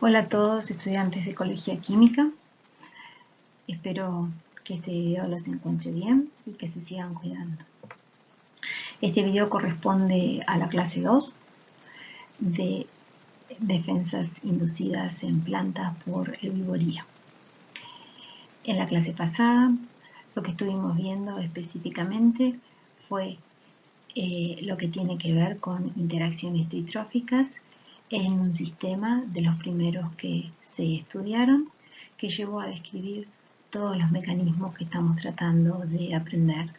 Hola a todos estudiantes de Ecología Química. Espero que este video los encuentre bien y que se sigan cuidando. Este video corresponde a la clase 2 de defensas inducidas en plantas por herbivoría. En la clase pasada lo que estuvimos viendo específicamente fue lo que tiene que ver con interacciones tritróficas en un sistema de los primeros que se estudiaron, que llevó a describir todos los mecanismos que estamos tratando de aprender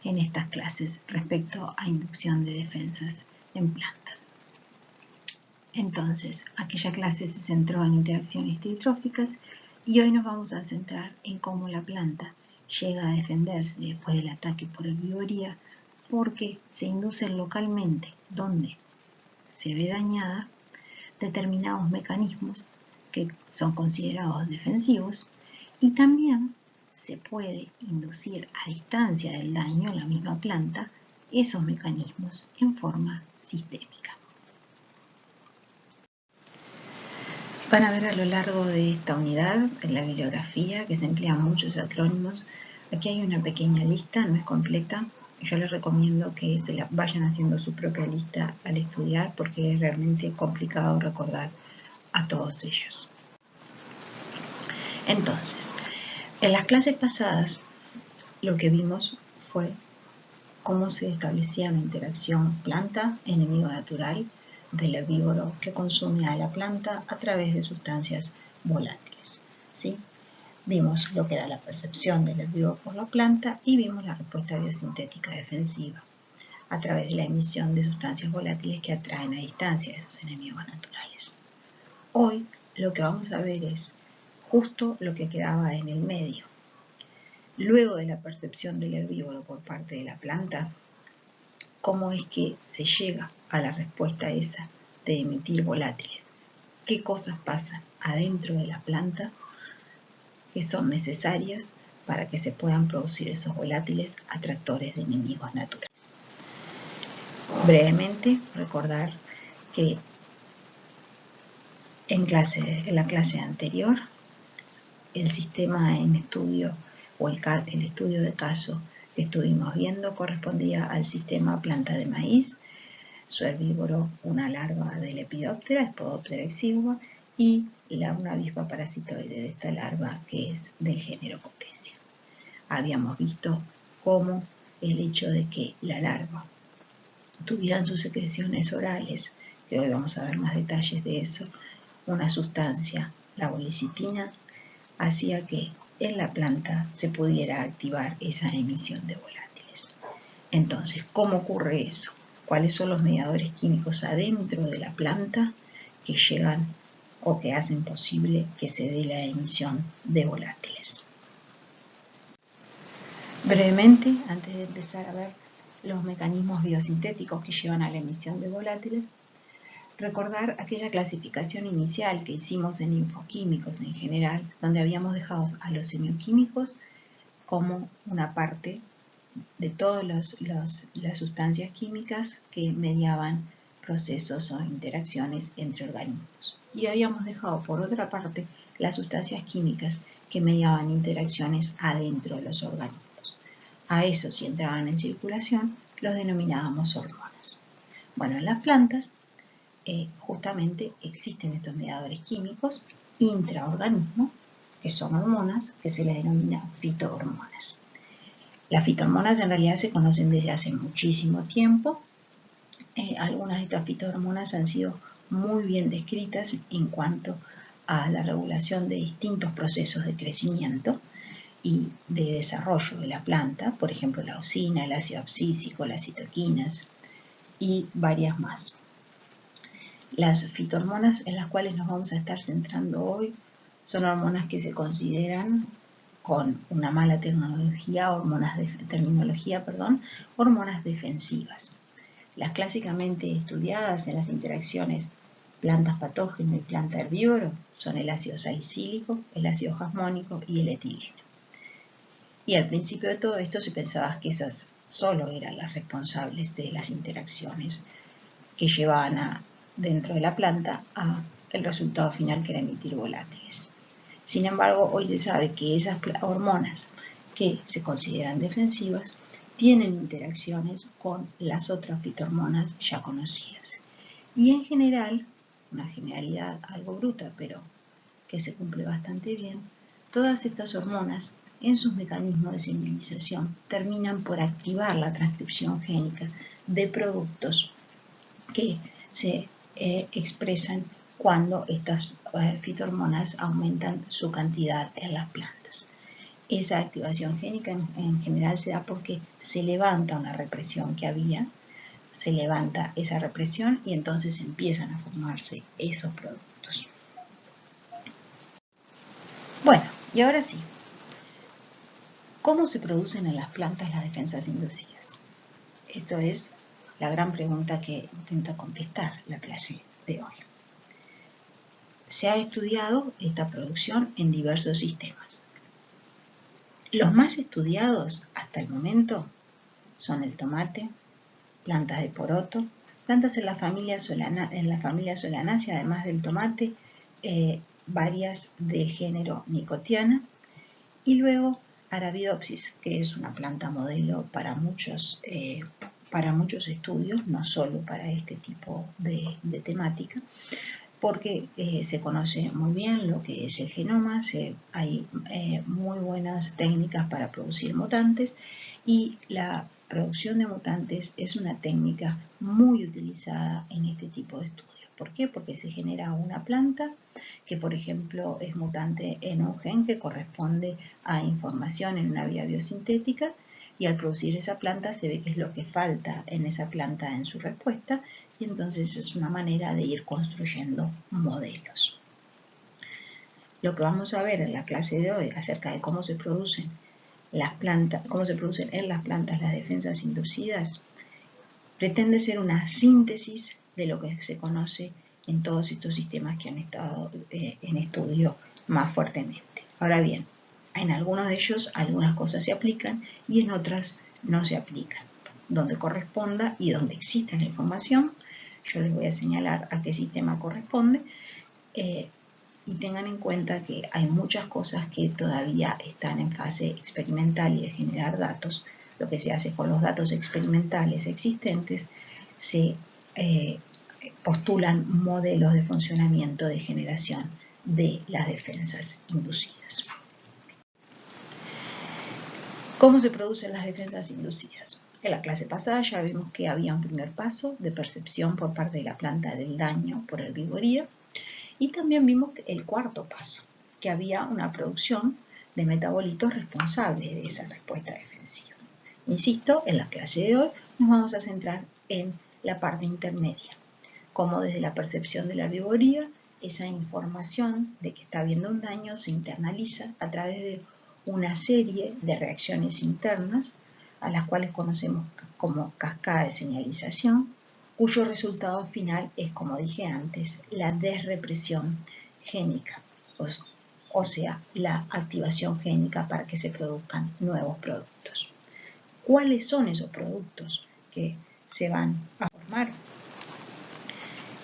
en estas clases respecto a inducción de defensas en plantas. Entonces, aquella clase se centró en interacciones tritróficas y hoy nos vamos a centrar en cómo la planta llega a defenderse después del ataque por herbivoría, porque se inducen localmente donde se ve dañada determinados mecanismos que son considerados defensivos, y también se puede inducir a distancia del daño en la misma planta esos mecanismos en forma sistémica. Van a ver a lo largo de esta unidad, en la bibliografía, que se emplean muchos acrónimos. Aquí hay una pequeña lista, no es completa. Yo les recomiendo que vayan haciendo su propia lista al estudiar porque es realmente complicado recordar a todos ellos. Entonces, en las clases pasadas lo que vimos fue cómo se establecía la interacción planta-enemigo natural del herbívoro que consume a la planta a través de sustancias volátiles, ¿sí? Vimos lo que era la percepción del herbívoro por la planta y vimos la respuesta biosintética defensiva a través de la emisión de sustancias volátiles que atraen a distancia a esos enemigos naturales. Hoy lo que vamos a ver es justo lo que quedaba en el medio. Luego de la percepción del herbívoro por parte de la planta, cómo es que se llega a la respuesta esa de emitir volátiles. ¿Qué cosas pasan adentro de la planta que son necesarias para que se puedan producir esos volátiles atractores de enemigos naturales? Brevemente, recordar que en la clase anterior, el sistema en estudio o el estudio de caso que estuvimos viendo correspondía al sistema planta de maíz, su herbívoro una larva de Lepidoptera, Spodoptera exigua, y una avispa parasitoide de esta larva que es del género Coppecia. Habíamos visto cómo el hecho de que la larva tuvieran sus secreciones orales, que hoy vamos a ver más detalles de eso, una sustancia, la bolicitina, hacía que en la planta se pudiera activar esa emisión de volátiles. Entonces, ¿cómo ocurre eso? ¿Cuáles son los mediadores químicos adentro de la planta que llegan o que hacen posible que se dé la emisión de volátiles? Brevemente, antes de empezar a ver los mecanismos biosintéticos que llevan a la emisión de volátiles, recordar aquella clasificación inicial que hicimos en infoquímicos en general, donde habíamos dejado a los semioquímicos como una parte de todas las sustancias químicas que mediaban procesos o interacciones entre organismos. Y habíamos dejado por otra parte las sustancias químicas que mediaban interacciones adentro de los organismos. A eso, si entraban en circulación, los denominábamos hormonas. Bueno, en las plantas justamente existen estos mediadores químicos intraorganismo, que son hormonas, que se les denomina fitohormonas. Las fitohormonas en realidad se conocen desde hace muchísimo tiempo. Algunas de estas fitohormonas han sido muy bien descritas en cuanto a la regulación de distintos procesos de crecimiento y de desarrollo de la planta, por ejemplo la auxina, el ácido abscísico, las citoquinas y varias más. Las fitohormonas en las cuales nos vamos a estar centrando hoy son hormonas que se consideran con una mala terminología, hormonas defensivas. Las clásicamente estudiadas en las interacciones plantas patógeno y planta herbívoro son el ácido salicílico, el ácido jasmónico y el etileno. Y al principio de todo esto se pensaba que esas solo eran las responsables de las interacciones que llevaban a dentro de la planta a el resultado final, que era emitir volátiles. Sin embargo, hoy se sabe que esas hormonas que se consideran defensivas tienen interacciones con las otras fitohormonas ya conocidas. Y en general, una generalidad algo bruta, pero que se cumple bastante bien, todas estas hormonas en sus mecanismos de señalización terminan por activar la transcripción génica de productos que se expresan cuando estas fitohormonas aumentan su cantidad en las plantas. Esa activación génica en general se da porque se levanta una represión que había, se levanta esa represión y entonces empiezan a formarse esos productos. Bueno, y ahora sí, ¿cómo se producen en las plantas las defensas inducidas? Esto es la gran pregunta que intenta contestar la clase de hoy. Se ha estudiado esta producción en diversos sistemas. Los más estudiados hasta el momento son el tomate, plantas de poroto, plantas en la familia Solanaceae, además del tomate, varias del género Nicotiana, y luego Arabidopsis, que es una planta modelo para muchos estudios, no solo para este tipo de temática, porque se conoce muy bien lo que es el genoma, hay muy buenas técnicas para producir mutantes, y la producción de mutantes es una técnica muy utilizada en este tipo de estudios. ¿Por qué? Porque se genera una planta que, por ejemplo, es mutante en un gen que corresponde a información en una vía biosintética, y al producir esa planta se ve qué es lo que falta en esa planta en su respuesta, y entonces es una manera de ir construyendo modelos. Lo que vamos a ver en la clase de hoy acerca de cómo se producen en las plantas las defensas inducidas pretende ser una síntesis de lo que se conoce en todos estos sistemas que han estado en estudio más fuertemente. Ahora bien, en algunos de ellos algunas cosas se aplican y en otras no se aplican. Donde corresponda y donde exista la información, yo les voy a señalar a qué sistema corresponde, y tengan en cuenta que hay muchas cosas que todavía están en fase experimental y de generar datos. Lo que se hace con los datos experimentales existentes, se postulan modelos de funcionamiento de generación de las defensas inducidas. ¿Cómo se producen las defensas inducidas? En la clase pasada ya vimos que había un primer paso de percepción por parte de la planta del daño por herbivoría, y también vimos el cuarto paso, que había una producción de metabolitos responsables de esa respuesta defensiva. Insisto, en la clase de hoy nos vamos a centrar en la parte intermedia, cómo desde la percepción de la herbivoría esa información de que está habiendo un daño se internaliza a través de una serie de reacciones internas, a las cuales conocemos como cascada de señalización, cuyo resultado final es, como dije antes, la desrepresión génica, o sea, la activación génica para que se produzcan nuevos productos. ¿Cuáles son esos productos que se van a formar?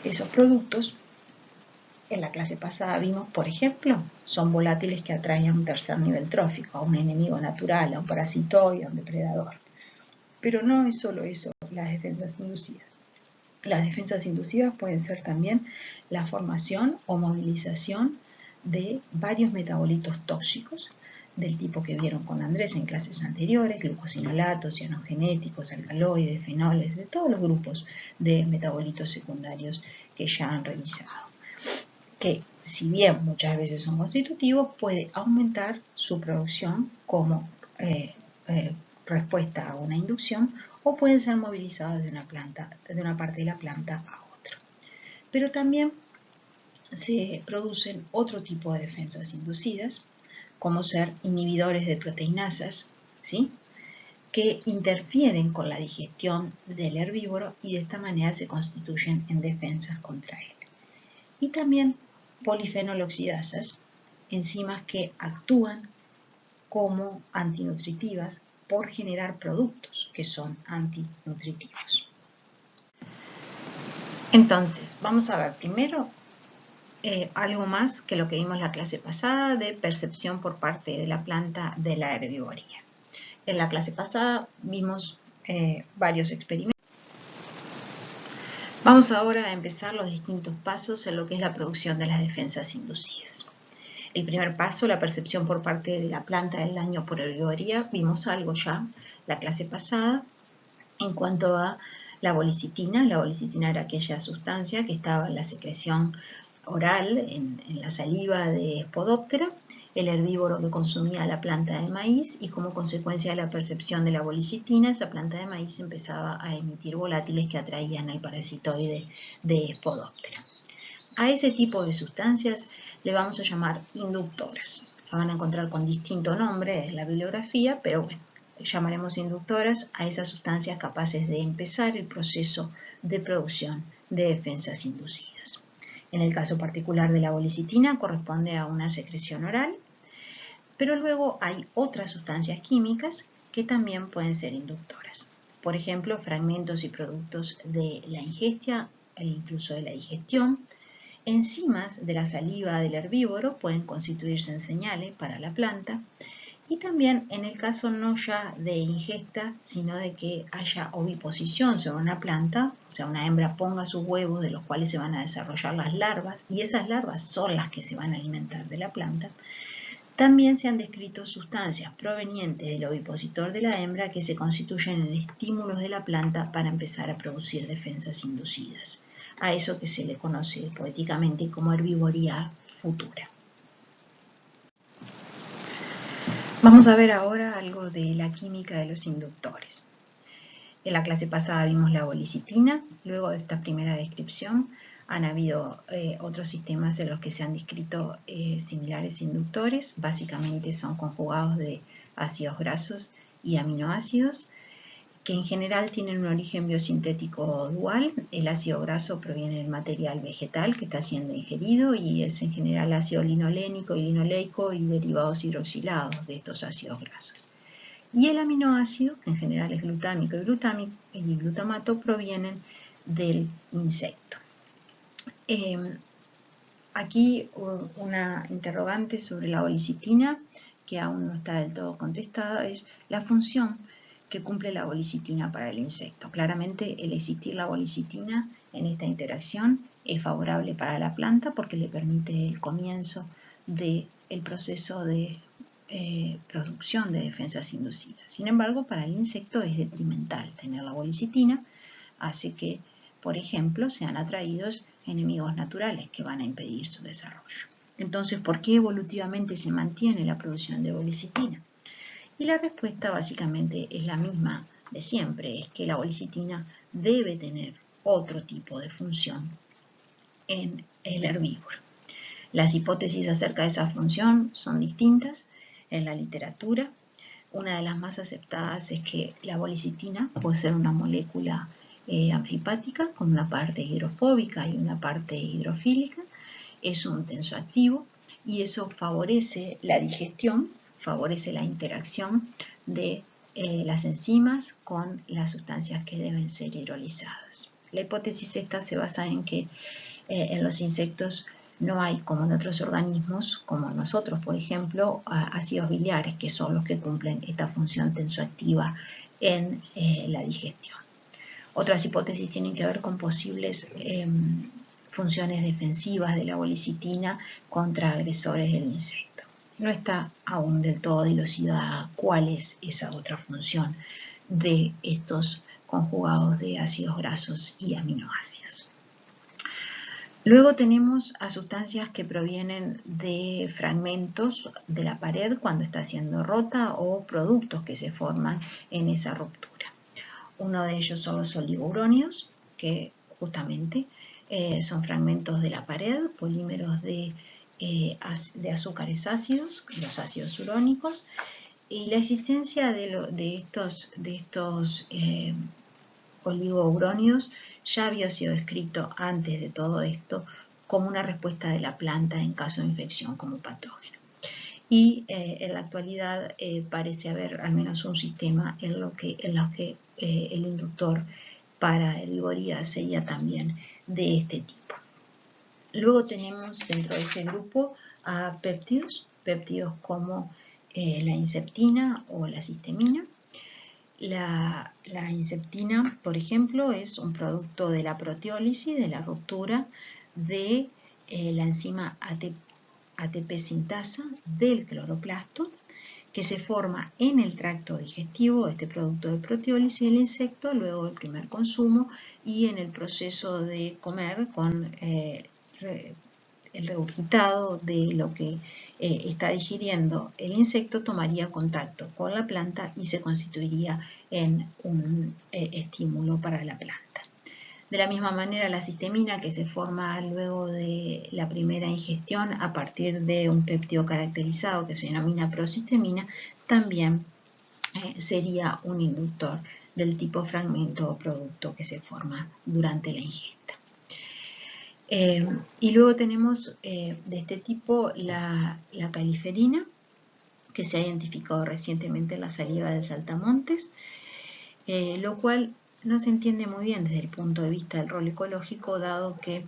Esos productos, en la clase pasada vimos, por ejemplo, son volátiles que atraen a un tercer nivel trófico, a un enemigo natural, a un parasitoide, a un depredador. Pero no es solo eso las defensas inducidas. Las defensas inducidas pueden ser también la formación o movilización de varios metabolitos tóxicos, del tipo que vieron con Andrés en clases anteriores, glucosinolatos, cianogenéticos, alcaloides, fenoles, de todos los grupos de metabolitos secundarios que ya han revisado, que si bien muchas veces son constitutivos, puede aumentar su producción como respuesta a una inducción, o pueden ser movilizados de una parte de la planta a otra. Pero también se producen otro tipo de defensas inducidas, como ser inhibidores de proteinasas, ¿sí?, que interfieren con la digestión del herbívoro y de esta manera se constituyen en defensas contra él. Y también polifenoloxidasas, enzimas que actúan como antinutritivas por generar productos que son antinutritivos. Entonces, vamos a ver primero algo más que lo que vimos la clase pasada de percepción por parte de la planta de la herbivoría. En la clase pasada vimos varios experimentos. Vamos ahora a empezar los distintos pasos en lo que es la producción de las defensas inducidas. El primer paso, la percepción por parte de la planta del daño por herbivoría, vimos algo ya la clase pasada en cuanto a la bolicitina. La bolicitina era aquella sustancia que estaba en la secreción oral, en la saliva de Spodoptera, el herbívoro que consumía la planta de maíz, y como consecuencia de la percepción de la bolicitina, esa planta de maíz empezaba a emitir volátiles que atraían al parasitoide de Spodoptera. A ese tipo de sustancias le vamos a llamar inductoras. La van a encontrar con distinto nombre en la bibliografía, pero bueno, llamaremos inductoras a esas sustancias capaces de empezar el proceso de producción de defensas inducidas. En el caso particular de la bolicitina corresponde a una secreción oral, pero luego hay otras sustancias químicas que también pueden ser inductoras. Por ejemplo, fragmentos y productos de la ingesta e incluso de la digestión. Enzimas de la saliva del herbívoro pueden constituirse en señales para la planta, y también en el caso no ya de ingesta, sino de que haya oviposición sobre una planta, o sea, una hembra ponga sus huevos de los cuales se van a desarrollar las larvas, y esas larvas son las que se van a alimentar de la planta. También se han descrito sustancias provenientes del ovipositor de la hembra que se constituyen en estímulos de la planta para empezar a producir defensas inducidas, a eso que se le conoce poéticamente como herbivoría futura. Vamos a ver ahora algo de la química de los inductores. En la clase pasada vimos la bolicitina. Luego de esta primera descripción han habido otros sistemas en los que se han descrito similares inductores. Básicamente son conjugados de ácidos grasos y aminoácidos, que en general tienen un origen biosintético dual. El ácido graso proviene del material vegetal que está siendo ingerido y es en general ácido linolénico y linoleico y derivados hidroxilados de estos ácidos grasos. Y el aminoácido, que en general es glutámico y glutamato, provienen del insecto. Aquí una interrogante sobre la bolicitina que aún no está del todo contestada es la función que cumple la bolicitina para el insecto. Claramente el existir la bolicitina en esta interacción es favorable para la planta porque le permite el comienzo del proceso de producción de defensas inducidas. Sin embargo, para el insecto es detrimental tener la bolicitina, hace que, por ejemplo, sean atraídos enemigos naturales que van a impedir su desarrollo. Entonces, ¿por qué evolutivamente se mantiene la producción de bolicitina? Y la respuesta básicamente es la misma de siempre, es que la bolicitina debe tener otro tipo de función en el herbívoro. Las hipótesis acerca de esa función son distintas en la literatura. Una de las más aceptadas es que la bolicitina puede ser una molécula anfipática con una parte hidrofóbica y una parte hidrofílica. Es un tensoactivo y eso favorece la digestión, favorece la interacción de las enzimas con las sustancias que deben ser hidrolizadas. La hipótesis esta se basa en que en los insectos no hay, como en otros organismos, como nosotros, por ejemplo, ácidos biliares, que son los que cumplen esta función tensoactiva en la digestión. Otras hipótesis tienen que ver con posibles funciones defensivas de la bolicitina contra agresores del insecto. No está aún del todo dilucidada cuál es esa otra función de estos conjugados de ácidos grasos y aminoácidos. Luego tenemos a sustancias que provienen de fragmentos de la pared cuando está siendo rota o productos que se forman en esa ruptura. Uno de ellos son los oligourónidos, que justamente son fragmentos de la pared, polímeros de azúcares ácidos, los ácidos urónicos, y la existencia de estos oligourónidos ya había sido descrito antes de todo esto como una respuesta de la planta en caso de infección como patógeno. Y en la actualidad parece haber al menos un sistema en los que el inductor para herbivoría sería también de este tipo. Luego tenemos dentro de ese grupo a péptidos como la inceptina o la cistemina. La inceptina, por ejemplo, es un producto de la proteólisis, de la ruptura de la enzima ATP sintasa del cloroplasto, que se forma en el tracto digestivo, este producto de proteólisis del insecto, luego del primer consumo y en el proceso de comer con el regurgitado de lo que está digiriendo el insecto tomaría contacto con la planta y se constituiría en un estímulo para la planta. De la misma manera, la cistemina, que se forma luego de la primera ingestión a partir de un péptido caracterizado que se denomina procistemina, también sería un inductor del tipo fragmento o producto que se forma durante la ingesta. Y luego tenemos de este tipo la califerina, que se ha identificado recientemente en la saliva de saltamontes, lo cual no se entiende muy bien desde el punto de vista del rol ecológico, dado que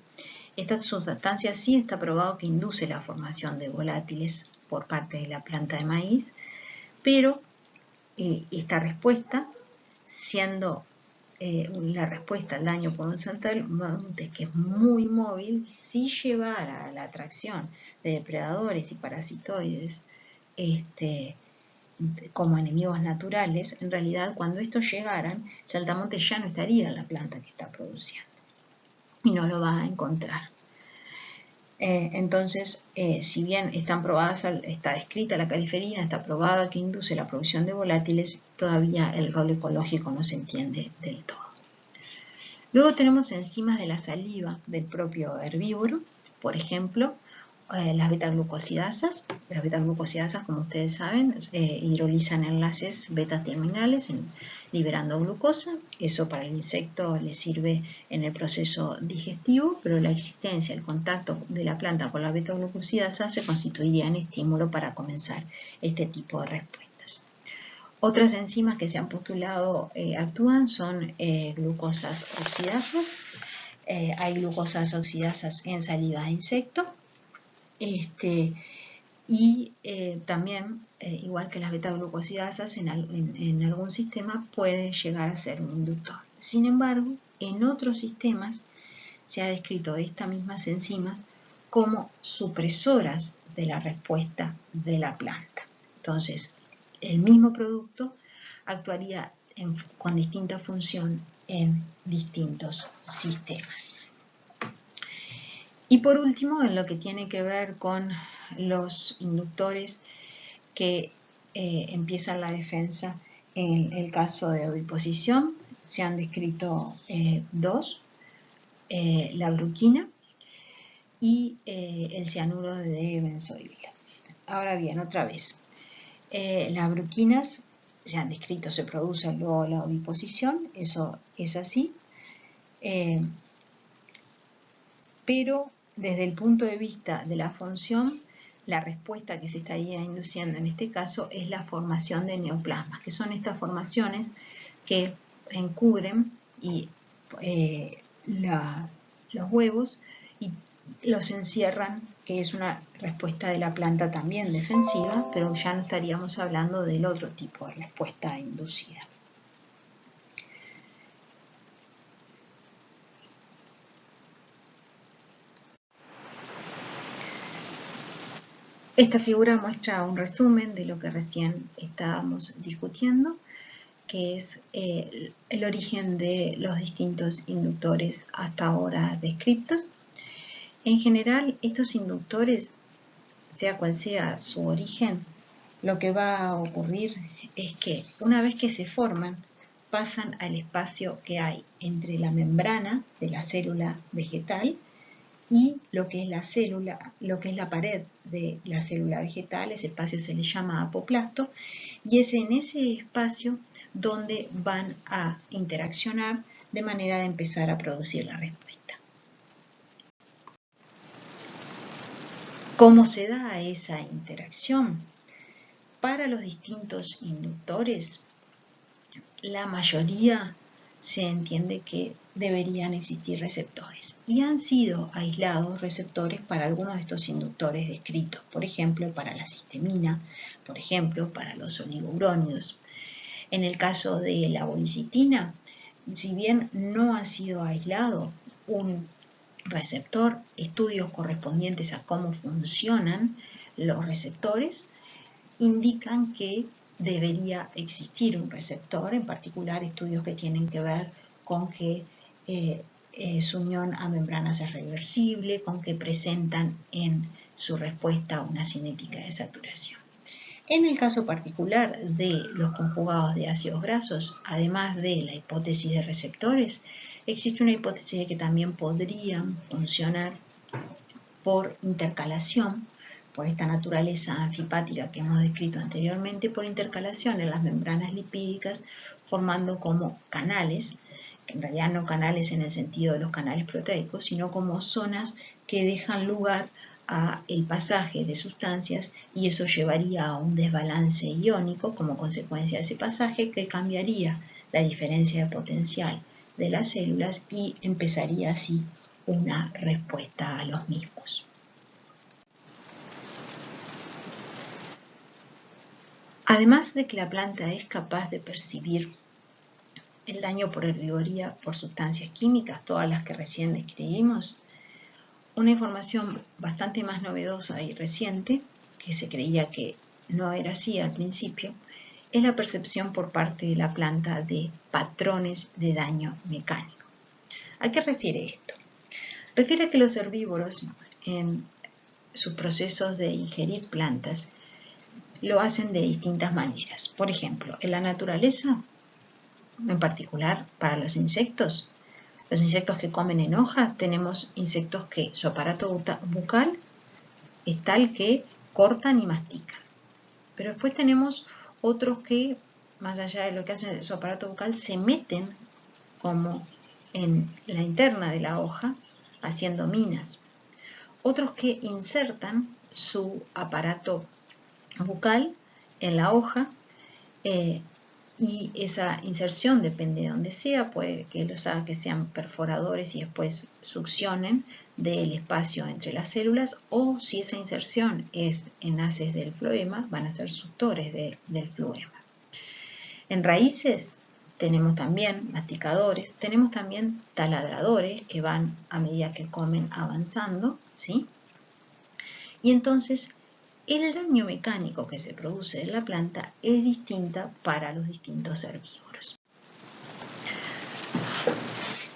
esta sustancia sí está probado que induce la formación de volátiles por parte de la planta de maíz, pero esta respuesta, siendo la respuesta al daño por un saltamontes que es muy móvil, si llevara a la atracción de depredadores y parasitoides como enemigos naturales, en realidad cuando estos llegaran, el saltamontes ya no estaría en la planta que está produciendo y no lo va a encontrar. Entonces, si bien está descrita la califerina, está probada que induce la producción de volátiles, todavía el rol ecológico no se entiende del todo. Luego tenemos enzimas de la saliva del propio herbívoro, por ejemplo, las beta-glucosidasas. Las beta-glucosidasas, como ustedes saben, hidrolizan enlaces beta-terminales liberando glucosa. Eso para el insecto le sirve en el proceso digestivo, pero la existencia, el contacto de la planta con la beta-glucosidasa se constituiría en estímulo para comenzar este tipo de respuestas. Otras enzimas que se han postulado actúan son glucosas oxidasas. Hay glucosas oxidasas en saliva de insecto. Y también, igual que las beta-glucosidasas, en algún sistema puede llegar a ser un inductor. Sin embargo, en otros sistemas se ha descrito estas mismas enzimas como supresoras de la respuesta de la planta. Entonces, el mismo producto actuaría con distinta función en distintos sistemas. Y por último, en lo que tiene que ver con los inductores que empiezan la defensa en el caso de oviposición, se han descrito dos, la gluquina y el cianuro de benzoil. Ahora bien, otra vez, las gluquinas se han descrito, se produce luego la oviposición, eso es así, pero desde el punto de vista de la función, la respuesta que se estaría induciendo en este caso es la formación de neoplasmas, que son estas formaciones que encubren los huevos y los encierran, que es una respuesta de la planta también defensiva, pero ya no estaríamos hablando del otro tipo de respuesta inducida. Esta figura muestra un resumen de lo que recién estábamos discutiendo, que es el origen de los distintos inductores hasta ahora descritos. En general, estos inductores, sea cual sea su origen, lo que va a ocurrir es que una vez que se forman, pasan al espacio que hay entre la membrana de la célula vegetal y lo que es la célula, lo que es la pared de la célula vegetal. Ese espacio se le llama apoplasto y es en ese espacio donde van a interaccionar de manera de empezar a producir la respuesta. ¿Cómo se da esa interacción? Para los distintos inductores, la mayoría se entiende que deberían existir receptores. Y han sido aislados receptores para algunos de estos inductores descritos, por ejemplo, para la cistemina, por ejemplo, para los oligourónidos. En el caso de la bolicitina, si bien no ha sido aislado un receptor, estudios correspondientes a cómo funcionan los receptores indican que debería existir un receptor, en particular estudios que tienen que ver con que su unión a membranas es reversible, con que presentan en su respuesta una cinética de saturación. En el caso particular de los conjugados de ácidos grasos, además de la hipótesis de receptores, existe una hipótesis de que también podrían funcionar por intercalación, por esta naturaleza anfipática que hemos descrito anteriormente, por intercalación en las membranas lipídicas, formando como canales, en realidad no canales en el sentido de los canales proteicos, sino como zonas que dejan lugar a el pasaje de sustancias, y eso llevaría a un desbalance iónico como consecuencia de ese pasaje, que cambiaría la diferencia de potencial de las células y empezaría así una respuesta a los mismos. Además de que la planta es capaz de percibir el daño por herbivoría por sustancias químicas, todas las que recién describimos, una información bastante más novedosa y reciente, que se creía que no era así al principio, es la percepción por parte de la planta de patrones de daño mecánico. ¿A qué refiere esto? Refiere a que los herbívoros en sus procesos de ingerir plantas lo hacen de distintas maneras. Por ejemplo, en la naturaleza, en particular para los insectos que comen en hoja, tenemos insectos que su aparato bucal es tal que cortan y mastican. Pero después tenemos otros que, más allá de lo que hace su aparato bucal, se meten como en la interna de la hoja, haciendo minas. Otros que insertan su aparato bucal en la hoja, y esa inserción depende de donde sea, puede que los haga que sean perforadores y después succionen del espacio entre las células, o si esa inserción es en haces del floema, van a ser suctores del floema. En raíces tenemos también masticadores, tenemos también taladradores que van a medida que comen avanzando, ¿sí? Y entonces el daño mecánico que se produce en la planta es distinta para los distintos herbívoros.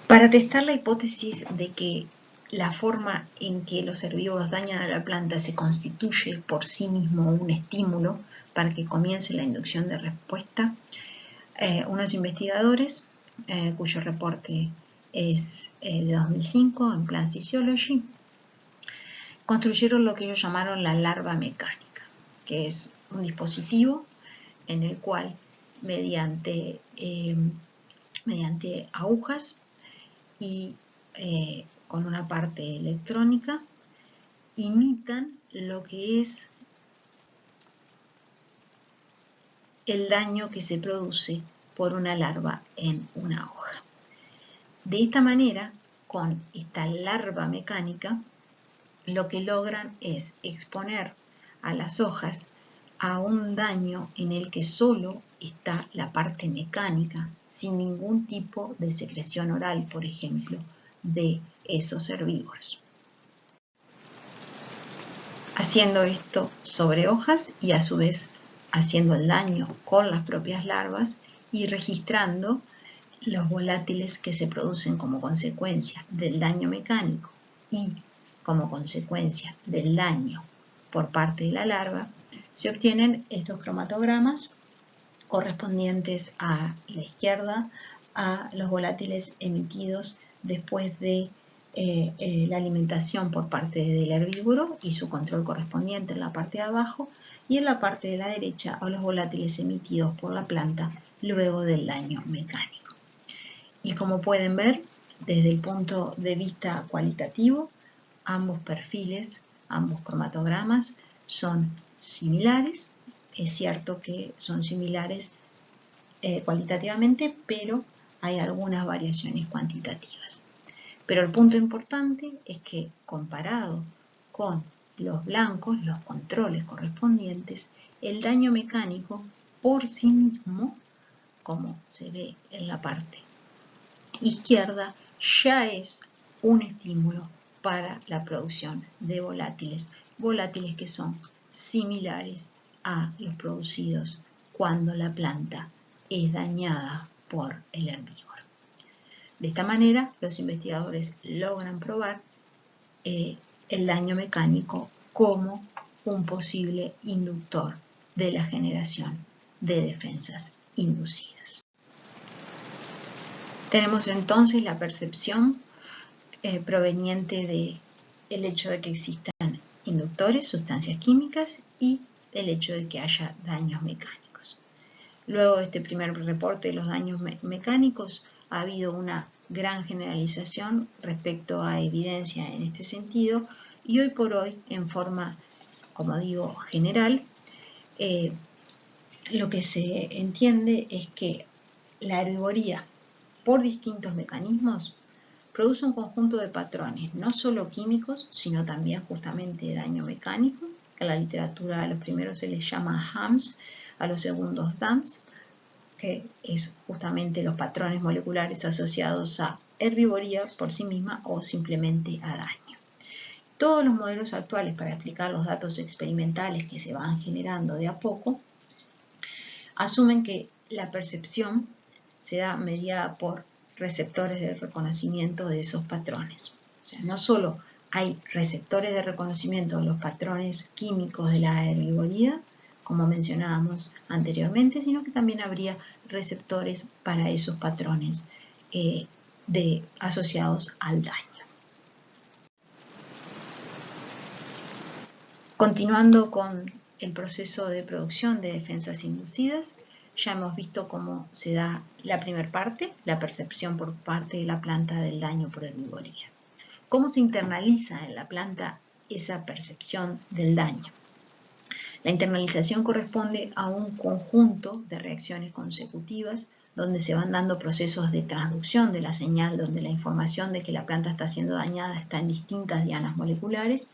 Para testar la hipótesis de que la forma en que los herbívoros dañan a la planta se constituye por sí mismo un estímulo para que comience la inducción de respuesta, unos investigadores, cuyo reporte es de 2005 en Plant Physiology, construyeron lo que ellos llamaron la larva mecánica, que es un dispositivo en el cual mediante agujas y con una parte electrónica imitan lo que es el daño que se produce por una larva en una hoja. De esta manera, con esta larva mecánica, lo que logran es exponer a las hojas a un daño en el que solo está la parte mecánica, sin ningún tipo de secreción oral, por ejemplo, de esos herbívoros. Haciendo esto sobre hojas y a su vez haciendo el daño con las propias larvas y registrando los volátiles que se producen como consecuencia del daño mecánico y como consecuencia del daño por parte de la larva, se obtienen estos cromatogramas correspondientes a la izquierda a los volátiles emitidos después de la alimentación por parte del herbívoro y su control correspondiente en la parte de abajo, y en la parte de la derecha a los volátiles emitidos por la planta luego del daño mecánico. Y como pueden ver, desde el punto de vista cualitativo, ambos perfiles, ambos cromatogramas son similares. Es cierto que son similares cualitativamente, pero hay algunas variaciones cuantitativas. Pero el punto importante es que comparado con los blancos, los controles correspondientes, el daño mecánico por sí mismo, como se ve en la parte izquierda, ya es un estímulo para la producción de volátiles, volátiles que son similares a los producidos cuando la planta es dañada por el herbívoro. De esta manera, los investigadores logran probar el daño mecánico como un posible inductor de la generación de defensas inducidas. Tenemos entonces la percepción proveniente del hecho de que existan inductores, sustancias químicas, y el hecho de que haya daños mecánicos. Luego de este primer reporte de los daños mecánicos, ha habido una gran generalización respecto a evidencia en este sentido, y hoy por hoy, en forma, como digo, general, lo que se entiende es que la herbivoría, por distintos mecanismos, produce un conjunto de patrones, no solo químicos, sino también justamente de daño mecánico. En la literatura a los primeros se les llama HAMS, a los segundos DAMS, que es justamente los patrones moleculares asociados a herbivoría por sí misma o simplemente a daño. Todos los modelos actuales para explicar los datos experimentales que se van generando de a poco asumen que la percepción se da mediada por receptores de reconocimiento de esos patrones. O sea, no solo hay receptores de reconocimiento de los patrones químicos de la herbivoría, como mencionábamos anteriormente, sino que también habría receptores para esos patrones asociados al daño. Continuando con el proceso de producción de defensas inducidas, ya hemos visto cómo se da la primera parte, la percepción por parte de la planta del daño por herbivoría. ¿Cómo se internaliza en la planta esa percepción del daño? La internalización corresponde a un conjunto de reacciones consecutivas donde se van dando procesos de transducción de la señal, donde la información de que la planta está siendo dañada está en distintas dianas moleculares,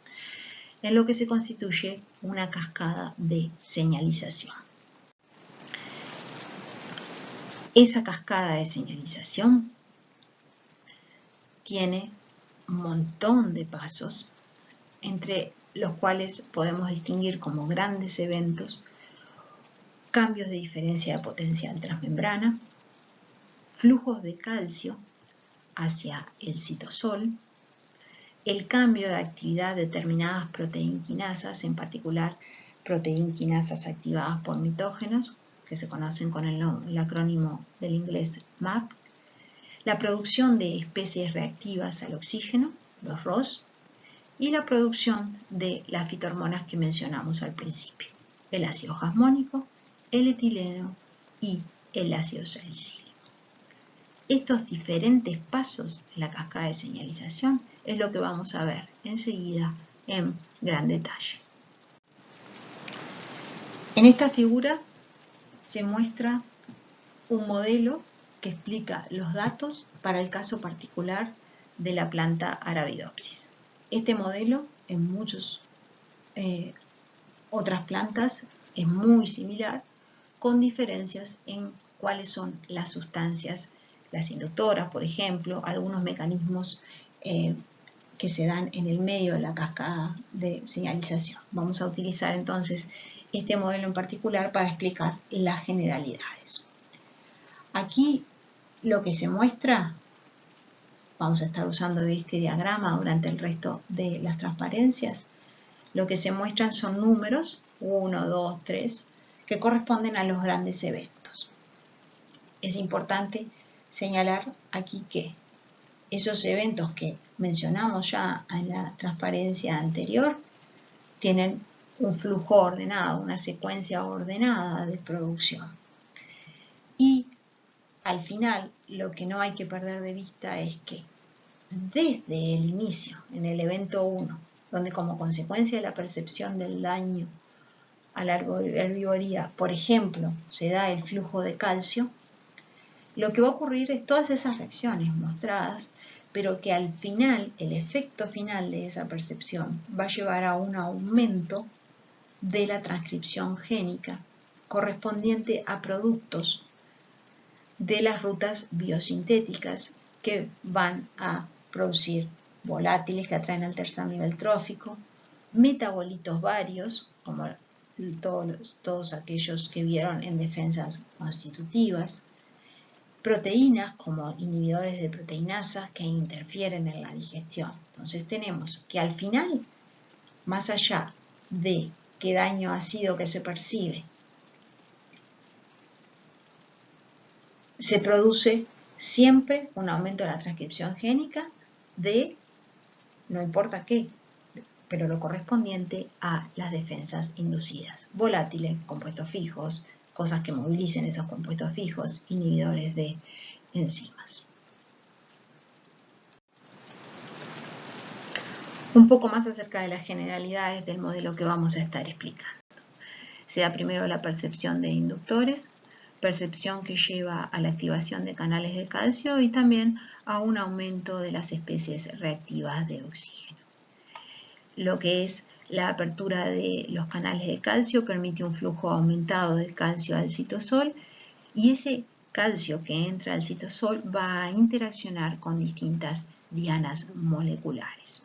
en lo que se constituye una cascada de señalización. Esa cascada de señalización tiene un montón de pasos, entre los cuales podemos distinguir como grandes eventos cambios de diferencia de potencial transmembrana, flujos de calcio hacia el citosol, el cambio de actividad de determinadas proteinquinasas, en particular proteinquinasas activadas por mitógenos, que se conocen con el acrónimo del inglés MAP, la producción de especies reactivas al oxígeno, los ROS, y la producción de las fitohormonas que mencionamos al principio, el ácido jasmónico, el etileno y el ácido salicílico. Estos diferentes pasos en la cascada de señalización es lo que vamos a ver enseguida en gran detalle. En esta figura se muestra un modelo que explica los datos para el caso particular de la planta Arabidopsis. Este modelo en muchas otras plantas es muy similar, con diferencias en cuáles son las sustancias, las inductoras, por ejemplo, algunos mecanismos que se dan en el medio de la cascada de señalización. Vamos a utilizar entonces este modelo en particular para explicar las generalidades. Aquí lo que se muestra, vamos a estar usando este diagrama durante el resto de las transparencias, lo que se muestran son números, 1, 2, 3, que corresponden a los grandes eventos. Es importante señalar aquí que esos eventos que mencionamos ya en la transparencia anterior tienen un flujo ordenado, una secuencia ordenada de producción. Y al final, lo que no hay que perder de vista es que desde el inicio, en el evento 1, donde como consecuencia de la percepción del daño a la herbivoría, por ejemplo, se da el flujo de calcio, lo que va a ocurrir es todas esas reacciones mostradas, pero que al final, el efecto final de esa percepción va a llevar a un aumento de la transcripción génica correspondiente a productos de las rutas biosintéticas que van a producir volátiles que atraen al tercer nivel trófico, metabolitos varios, como todos aquellos que vieron en defensas constitutivas, proteínas como inhibidores de proteinasas que interfieren en la digestión. Entonces tenemos que al final, más allá de qué daño ha sido que se percibe, se produce siempre un aumento de la transcripción génica de, no importa qué, pero lo correspondiente a las defensas inducidas. Volátiles, compuestos fijos, cosas que movilicen esos compuestos fijos, inhibidores de enzimas. Un poco más acerca de las generalidades del modelo que vamos a estar explicando. Se da primero la percepción de inductores, percepción que lleva a la activación de canales de calcio y también a un aumento de las especies reactivas de oxígeno. Lo que es la apertura de los canales de calcio permite un flujo aumentado del calcio al citosol y ese calcio que entra al citosol va a interaccionar con distintas dianas moleculares.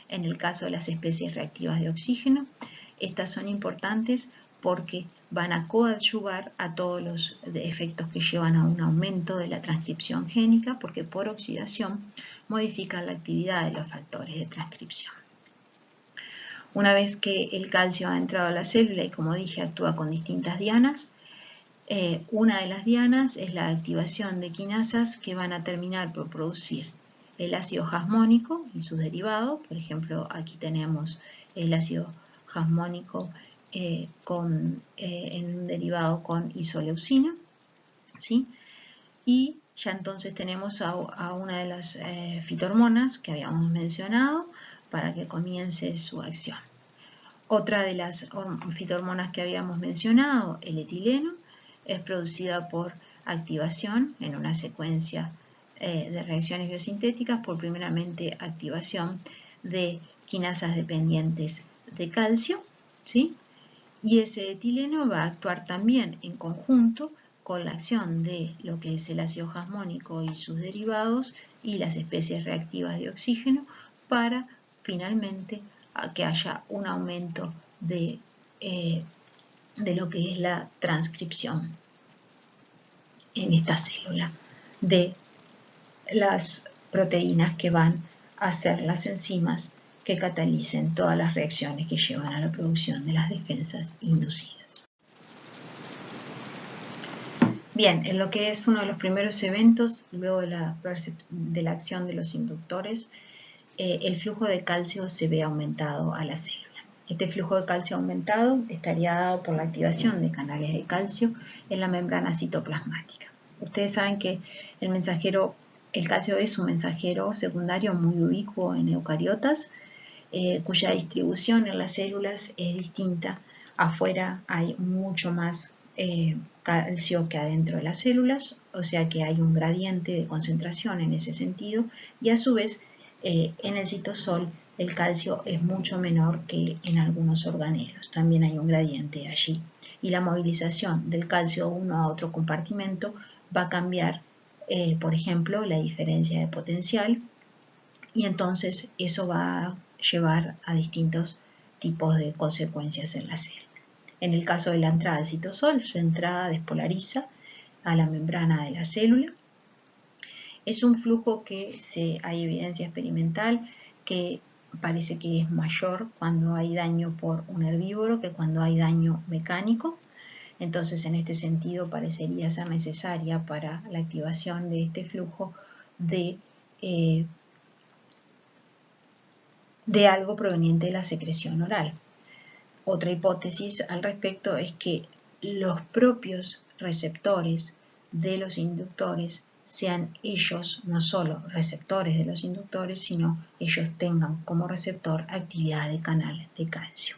En el caso de las especies reactivas de oxígeno, estas son importantes porque van a coadyuvar a todos los efectos que llevan a un aumento de la transcripción génica, porque por oxidación modifican la actividad de los factores de transcripción. Una vez que el calcio ha entrado a la célula y, como dije, actúa con distintas dianas, una de las dianas es la activación de quinasas que van a terminar por producir el ácido jasmónico y sus derivados. Por ejemplo, aquí tenemos el ácido jasmónico en un derivado con isoleucina, ¿sí? Y ya entonces tenemos a una de las fitohormonas que habíamos mencionado para que comience su acción. Otra de las fitohormonas que habíamos mencionado, el etileno, es producida por activación en una secuencia de reacciones biosintéticas por primeramente activación de quinasas dependientes de calcio, ¿sí? Y ese etileno va a actuar también en conjunto con la acción de lo que es el ácido jasmónico y sus derivados y las especies reactivas de oxígeno para finalmente que haya un aumento de lo que es la transcripción en esta célula de las proteínas que van a ser las enzimas que catalicen todas las reacciones que llevan a la producción de las defensas inducidas. Bien, en lo que es uno de los primeros eventos, luego de la acción de los inductores, el flujo de calcio se ve aumentado a la célula. Este flujo de calcio aumentado estaría dado por la activación de canales de calcio en la membrana citoplasmática. Ustedes saben que el calcio es un mensajero secundario muy ubicuo en eucariotas, cuya distribución en las células es distinta. Afuera hay mucho más calcio que adentro de las células, o sea que hay un gradiente de concentración en ese sentido, y a su vez en el citosol el calcio es mucho menor que en algunos organelos, también hay un gradiente allí, y la movilización del calcio de uno a otro compartimento va a cambiar, por ejemplo, la diferencia de potencial, y entonces eso va a llevar a distintos tipos de consecuencias en la célula. En el caso de la entrada al citosol, su entrada despolariza a la membrana de la célula. Es un flujo que hay evidencia experimental que parece que es mayor cuando hay daño por un herbívoro que cuando hay daño mecánico. Entonces, en este sentido, parecería ser necesaria para la activación de este flujo de algo proveniente de la secreción oral. Otra hipótesis al respecto es que los propios receptores de los inductores sean ellos no solo receptores de los inductores, sino ellos tengan como receptor actividad de canal de calcio.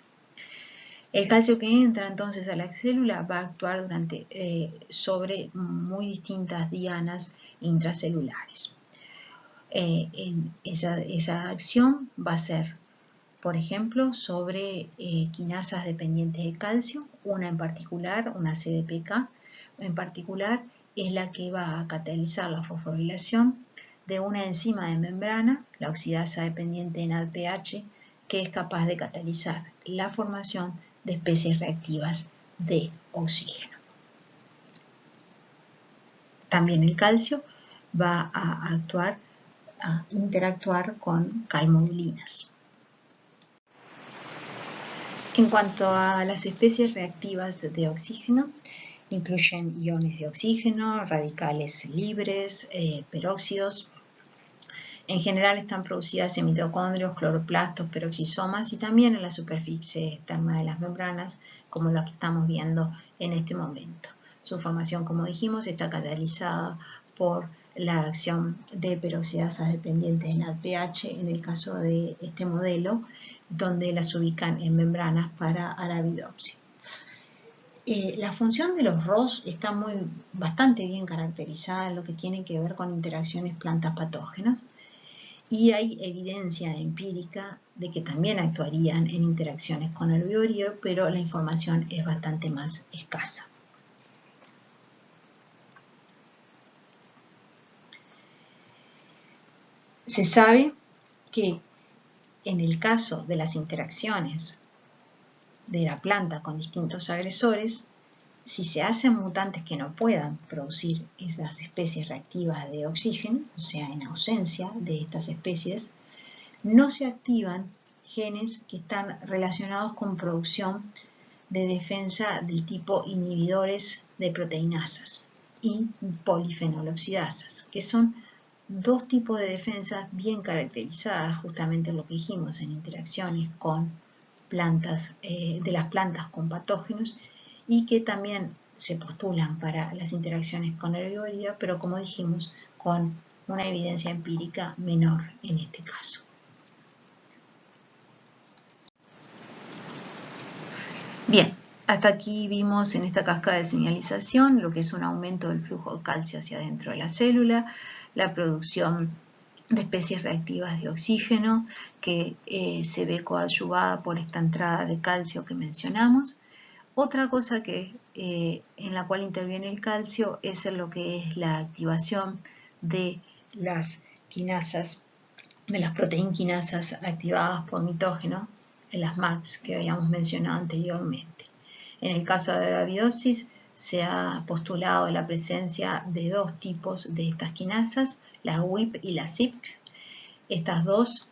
El calcio que entra entonces a la célula va a actuar sobre muy distintas dianas intracelulares. Esa acción va a ser, por ejemplo, sobre quinasas dependientes de calcio, una en particular, una CDPK en particular, es la que va a catalizar la fosforilación de una enzima de membrana, la oxidasa dependiente en ADPH, que es capaz de catalizar la formación de especies reactivas de oxígeno. También el calcio va a interactuar con calmodulinas. En cuanto a las especies reactivas de oxígeno, incluyen iones de oxígeno, radicales libres, peróxidos. En general están producidas en mitocondrios, cloroplastos, peroxisomas y también en la superficie externa de las membranas, como lo que estamos viendo en este momento. Su formación, como dijimos, está catalizada por la acción de peroxidasas dependientes en ADPH, en el caso de este modelo, donde las ubican en membranas para arabidopsia. La función de los ROS está bastante bien caracterizada en lo que tiene que ver con interacciones plantas-patógenas y hay evidencia empírica de que también actuarían en interacciones con el vivorío, pero la información es bastante más escasa. Se sabe que en el caso de las interacciones de la planta con distintos agresores, si se hacen mutantes que no puedan producir esas especies reactivas de oxígeno, o sea, en ausencia de estas especies, no se activan genes que están relacionados con producción de defensa del tipo inhibidores de proteinasas y polifenoloxidasas, que son dos tipos de defensas bien caracterizadas, justamente lo que dijimos en interacciones con plantas, de las plantas con patógenos, y que también se postulan para las interacciones con el vivorío, pero como dijimos, con una evidencia empírica menor en este caso. Bien, hasta aquí vimos en esta cascada de señalización lo que es un aumento del flujo de calcio hacia adentro de la célula, la producción de especies reactivas de oxígeno que se ve coadyuvada por esta entrada de calcio que mencionamos. Otra cosa en la cual interviene el calcio es en lo que es la activación de las quinasas, de las proteinquinasas activadas por mitógeno, en las MAPs que habíamos mencionado anteriormente. En el caso de la arabidopsis se ha postulado la presencia de dos tipos de estas quinasas, la WIP y la CYP. Estas dos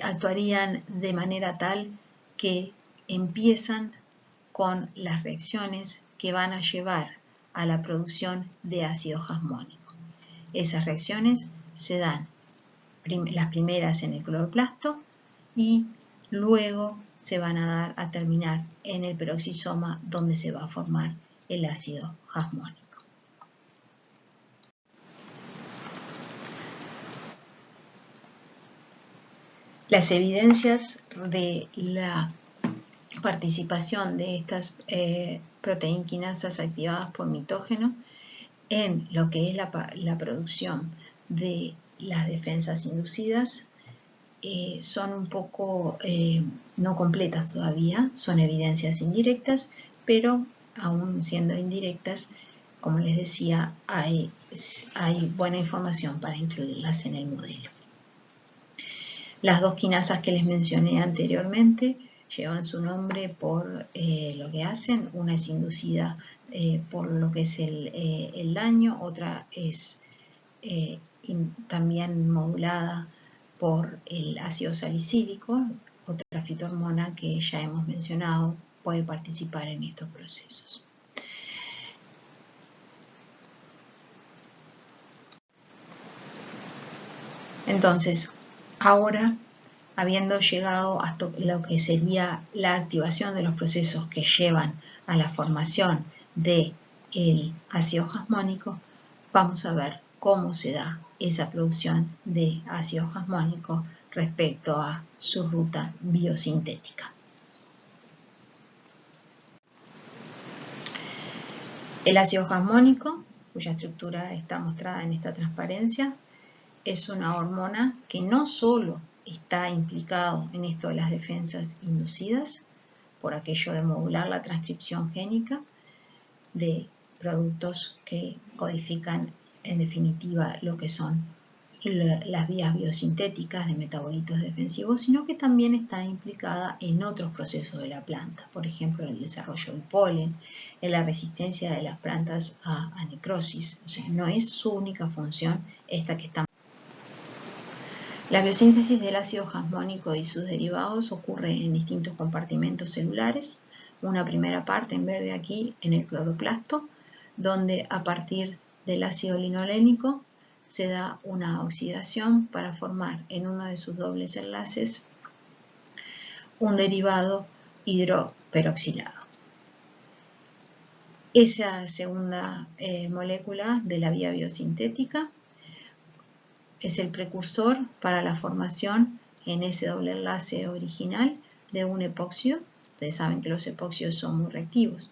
actuarían de manera tal que empiezan con las reacciones que van a llevar a la producción de ácido jasmónico. Esas reacciones se dan las primeras en el cloroplasto y luego se van a terminar en el peroxisoma, donde se va a formar el ácido jasmónico. Las evidencias de la participación de estas proteinquinasas activadas por mitógeno en lo que es la producción de las defensas inducidas son un poco no completas todavía, son evidencias indirectas, pero aún siendo indirectas, como les decía, hay buena información para incluirlas en el modelo. Las dos quinasas que les mencioné anteriormente llevan su nombre por lo que hacen. Una es inducida por lo que es el daño, otra es también modulada por el ácido salicílico, otra fitohormona que ya hemos mencionado puede participar en estos procesos. Entonces, ahora, habiendo llegado hasta lo que sería la activación de los procesos que llevan a la formación del ácido jasmónico, vamos a ver cómo se da esa producción de ácido jasmónico respecto a su ruta biosintética. El ácido jasmónico, cuya estructura está mostrada en esta transparencia, es una hormona que no solo está implicado en esto de las defensas inducidas, por aquello de modular la transcripción génica de productos que codifican en definitiva lo que son las vías biosintéticas de metabolitos defensivos, sino que también está implicada en otros procesos de la planta, por ejemplo, el desarrollo del polen, en la resistencia de las plantas a necrosis. O sea, no es su única función esta que está. La biosíntesis del ácido jasmónico y sus derivados ocurre en distintos compartimentos celulares. Una primera parte en verde aquí en el cloroplasto, donde a partir del ácido linolénico se da una oxidación para formar en uno de sus dobles enlaces un derivado hidroperoxilado. Esa segunda molécula de la vía biosintética es el precursor para la formación en ese doble enlace original de un epóxido. Ustedes saben que los epóxidos son muy reactivos.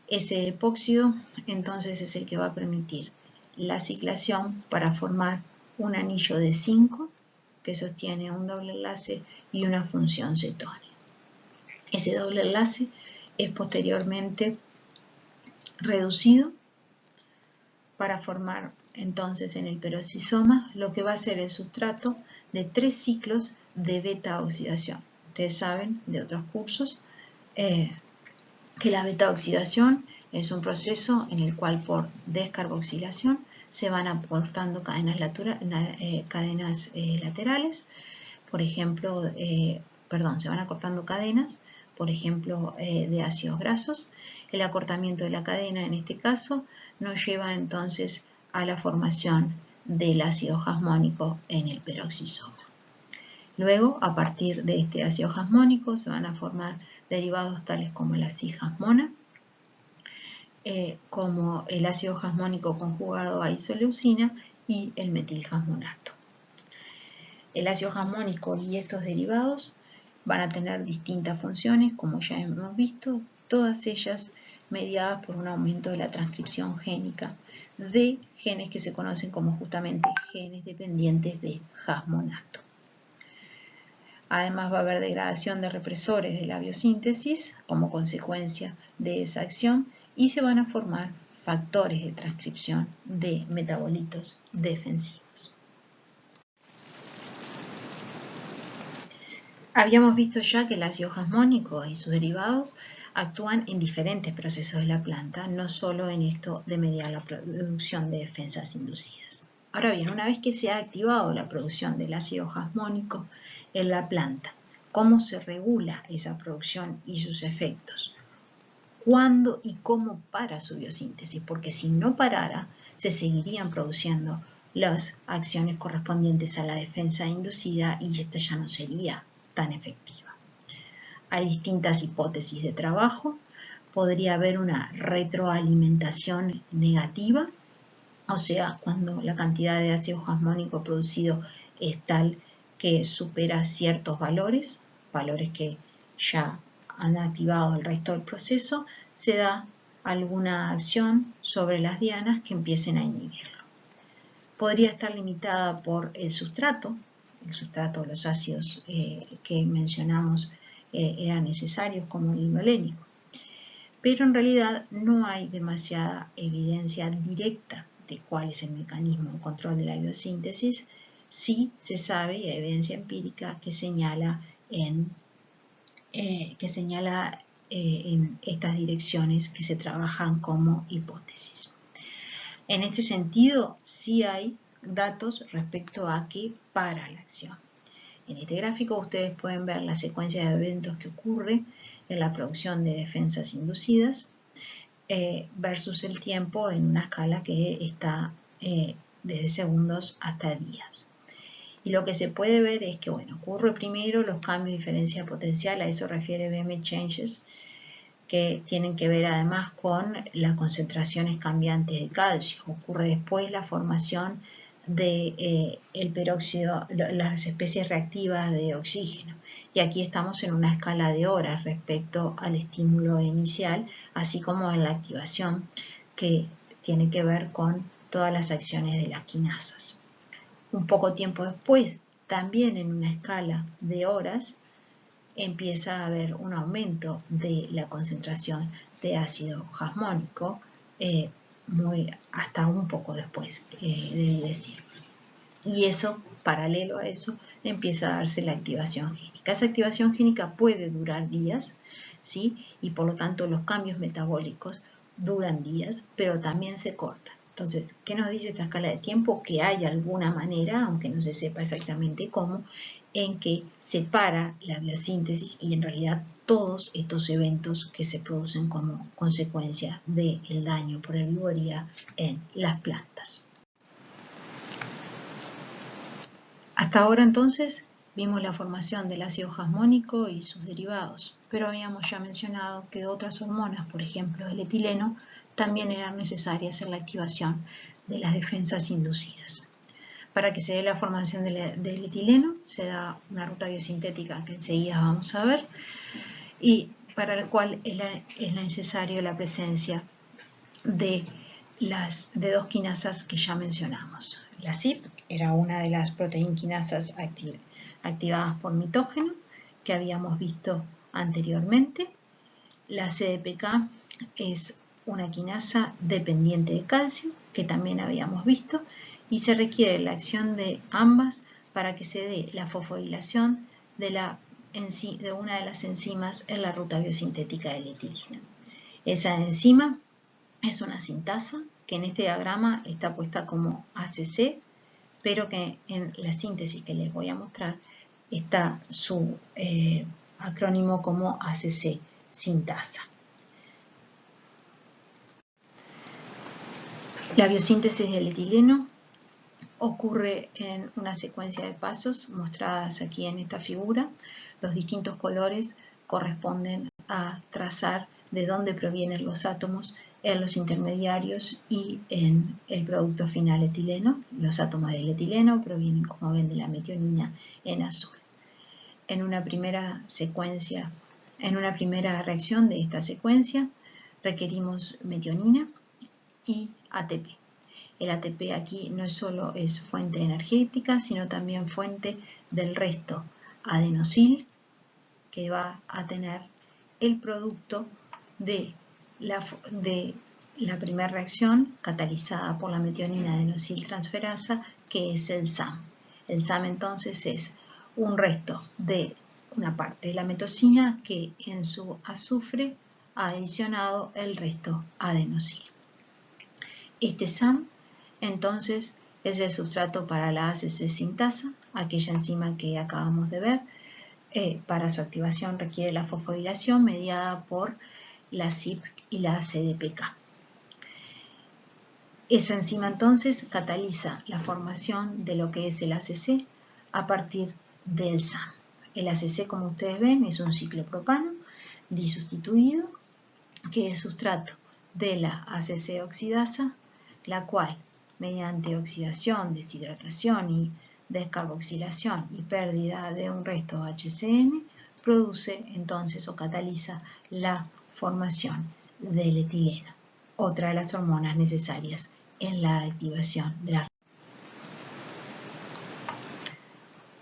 Ese epóxido entonces es el que va a permitir la ciclación para formar un anillo de 5 que sostiene un doble enlace y una función cetona. Ese doble enlace es posteriormente reducido para formar entonces en el peroxisoma lo que va a ser el sustrato de 3 ciclos de beta oxidación. Ustedes saben de otros cursos que la beta oxidación es un proceso en el cual por descarboxilación se van aportando cadenas laterales, por ejemplo, se van acortando cadenas, por ejemplo, de ácidos grasos. El acortamiento de la cadena en este caso nos lleva entonces a la formación del ácido jasmónico en el peroxisoma. Luego, a partir de este ácido jasmónico se van a formar derivados tales como la cis-jasmona, como el ácido jasmónico conjugado a isoleucina y el metiljasmonato. El ácido jasmónico y estos derivados van a tener distintas funciones, como ya hemos visto, todas ellas mediadas por un aumento de la transcripción génica de genes que se conocen como justamente genes dependientes de jasmonato. Además va a haber degradación de represores de la biosíntesis como consecuencia de esa acción y se van a formar factores de transcripción de metabolitos defensivos. Habíamos visto ya que el ácido jasmónico y sus derivados actúan en diferentes procesos de la planta, no solo en esto de mediar la producción de defensas inducidas. Ahora bien, una vez que se ha activado la producción del ácido jasmónico en la planta, ¿cómo se regula esa producción y sus efectos? ¿Cuándo y cómo para su biosíntesis? Porque si no parara, se seguirían produciendo las acciones correspondientes a la defensa inducida y esta ya no sería tan efectiva. Hay distintas hipótesis de trabajo. Podría haber una retroalimentación negativa, o sea, cuando la cantidad de ácido jasmónico producido es tal que supera ciertos valores que ya han activado el resto del proceso, se da alguna acción sobre las dianas que empiecen a inhibirlo. Podría estar limitada por el sustrato de los ácidos que mencionamos eran necesarios como el linolénico. Pero en realidad no hay demasiada evidencia directa de cuál es el mecanismo de control de la biosíntesis. Sí se sabe, y hay evidencia empírica que señala en estas direcciones que se trabajan como hipótesis. En este sentido, sí hay datos respecto a qué para la acción. En este gráfico ustedes pueden ver la secuencia de eventos que ocurre en la producción de defensas inducidas versus el tiempo en una escala que está desde segundos hasta días. Y lo que se puede ver es que, ocurre primero los cambios de diferencia potencial, a eso refiere BM changes, que tienen que ver además con las concentraciones cambiantes de calcio. Ocurre después la formación de el peróxido, las especies reactivas de oxígeno. Y aquí estamos en una escala de horas respecto al estímulo inicial, así como en la activación que tiene que ver con todas las acciones de las quinasas. Un poco tiempo después, también en una escala de horas, empieza a haber un aumento de la concentración de ácido jasmónico, hasta un poco después, debí decir. Y eso, paralelo a eso, empieza a darse la activación génica. Esa activación génica puede durar días, ¿sí? Y por lo tanto los cambios metabólicos duran días, pero también se cortan. Entonces, ¿qué nos dice esta escala de tiempo? Que hay alguna manera, aunque no se sepa exactamente cómo, en que se para la biosíntesis y en realidad todos estos eventos que se producen como consecuencia del daño por el vivoría en las plantas. Hasta ahora entonces vimos la formación del ácido jasmónico y sus derivados, pero habíamos ya mencionado que otras hormonas, por ejemplo el etileno, también eran necesarias en la activación de las defensas inducidas. Para que se dé la formación del etileno se da una ruta biosintética que enseguida vamos a ver y para la cual es necesaria la presencia de dos quinasas que ya mencionamos. La CYP era una de las proteinquinasas activadas por mitógeno que habíamos visto anteriormente. La CDPK es una quinasa dependiente de calcio que también habíamos visto y se requiere la acción de ambas para que se dé la fosforilación de una de las enzimas en la ruta biosintética del etileno. Esa enzima es una sintasa que en este diagrama está puesta como ACC, pero que en la síntesis que les voy a mostrar está su acrónimo como ACC sintasa. La biosíntesis del etileno ocurre en una secuencia de pasos mostradas aquí en esta figura. Los distintos colores corresponden a trazar de dónde provienen los átomos en los intermediarios y en el producto final etileno. Los átomos del etileno provienen, como ven, de la metionina en azul. En una primera reacción de esta secuencia requerimos metionina y ATP. El ATP aquí no solo es fuente energética, sino también fuente del resto adenosil que va a tener el producto de la primera reacción catalizada por la metionina adenosil transferasa, que es el SAM. El SAM entonces es un resto de una parte de la metosina que en su azufre ha adicionado el resto adenosil. Este SAM entonces es el sustrato para la ACC sintasa, aquella enzima que acabamos de ver. Para su activación requiere la fosforilación mediada por la CYP y la CDPK. Esa enzima entonces cataliza la formación de lo que es el ACC a partir del SAM. El ACC, como ustedes ven, es un ciclopropano disustituido que es sustrato de la ACC oxidasa, la cual mediante oxidación, deshidratación y descarboxilación y pérdida de un resto HCN produce entonces o cataliza la formación del etileno, otra de las hormonas necesarias en la activación de la.